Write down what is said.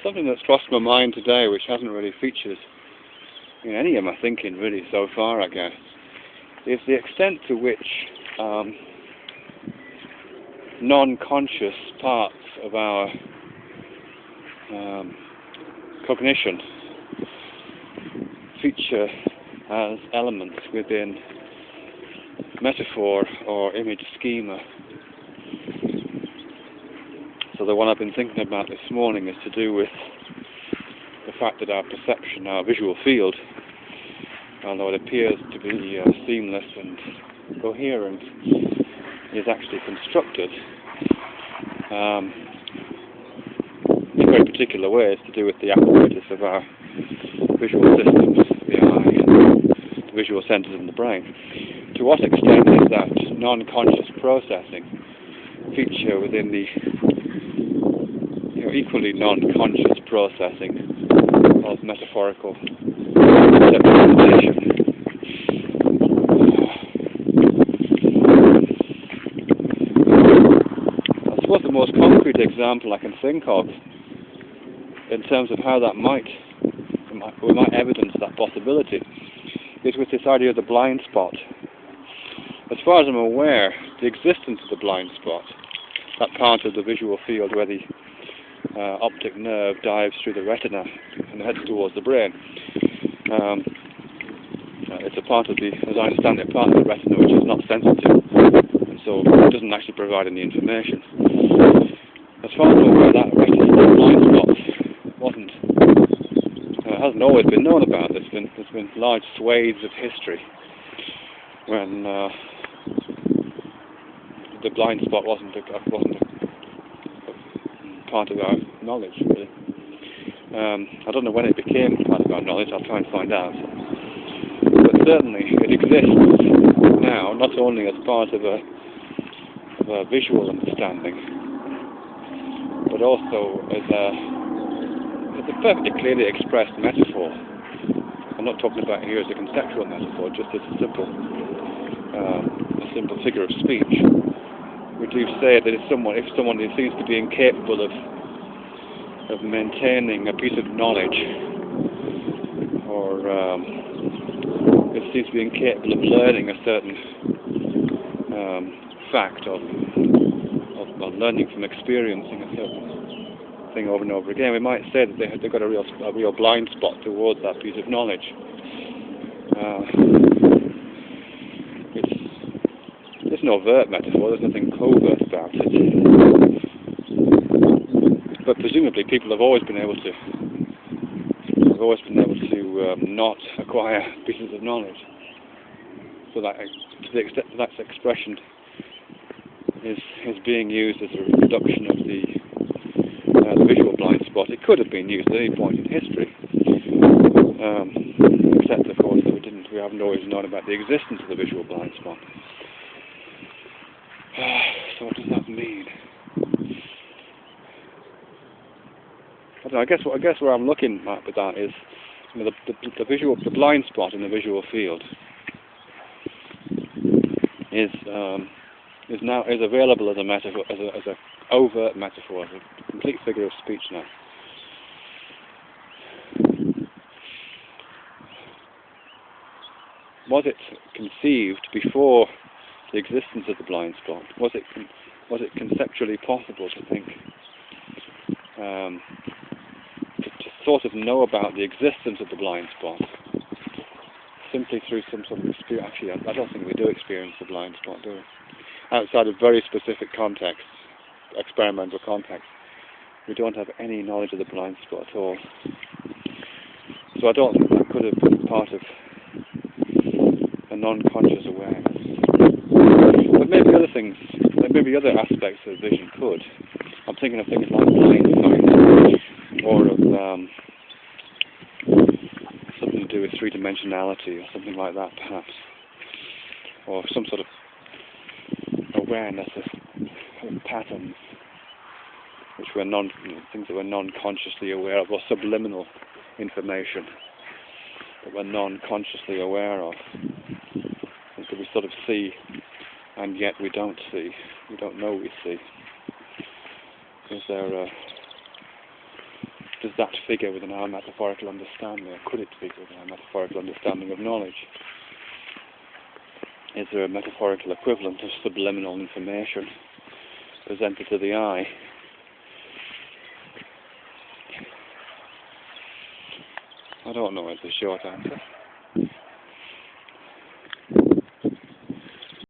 Something that's crossed my mind today, which hasn't really featured in any of my thinking really so far, I guess, is the extent to which non-conscious parts of our cognition feature as elements within metaphor or image schema. So the one I've been thinking about this morning is to do with the fact that our perception, our visual field, although it appears to be seamless and coherent, is actually constructed in very particular ways to do with the apparatus of our visual systems, the eye and the visual centers in the brain. To what extent is that non-conscious processing feature within the equally non-conscious processing of metaphorical conceptualization? I suppose the most concrete example I can think of in terms of how that we might evidence that possibility is with this idea of the blind spot. As far as I'm aware, the existence of the blind spot, that part of the visual field where the optic nerve dives through the retina and heads towards the brain, it's a part of the, as I understand it, part of the retina which is not sensitive, and so it doesn't actually provide any information. As far as I'm aware, that retina, that blind spot, hasn't always been known about. There's been large swathes of history when the blind spot wasn't a part of our knowledge, really. I don't know when it became part of our knowledge. I'll try and find out. But certainly it exists now, not only as part of a visual understanding, but also as a perfectly clearly expressed metaphor. I'm not talking about here as a conceptual metaphor, just as a simple figure of speech. We do say that if someone seems to be incapable of maintaining a piece of knowledge, or it seems to be incapable of learning a certain fact, or learning from experiencing a certain thing over and over again, we might say that they've got a real blind spot towards that piece of knowledge. It's an overt metaphor. There's nothing covert about it. But presumably, people have always been able to not acquire pieces of knowledge. So that, to the extent that expression is being used as a reduction of the visual blind spot, it could have been used at any point in history, except of course that we haven't always known about the existence of the visual blind spot. So what does that mean? I don't know, I guess where I'm looking at with that is, the blind spot in the visual field is available as a metaphor, as a overt metaphor, as a complete figure of speech now. Was it conceived before the existence of the blind spot? Was it conceptually possible to think, to sort of know about the existence of the blind spot simply through some sort of experience? Actually, I don't think we do experience the blind spot, do we? Outside of very specific contexts, experimental contexts, we don't have any knowledge of the blind spot at all. So I don't think that could have been part of a non-conscious awareness. But maybe other things, maybe other aspects of vision could. I'm thinking of things like blind sight, or of something to do with three-dimensionality, or something like that, perhaps, or some sort of awareness of patterns, which were things that were non-consciously aware of, or subliminal information that we're non-consciously aware of, and that we sort of see, and yet we don't see. We don't know we see. Is there does that figure within our metaphorical understanding, or could it figure within our metaphorical understanding of knowledge? Is there a metaphorical equivalent of subliminal information presented to the eye? I don't know is the short answer.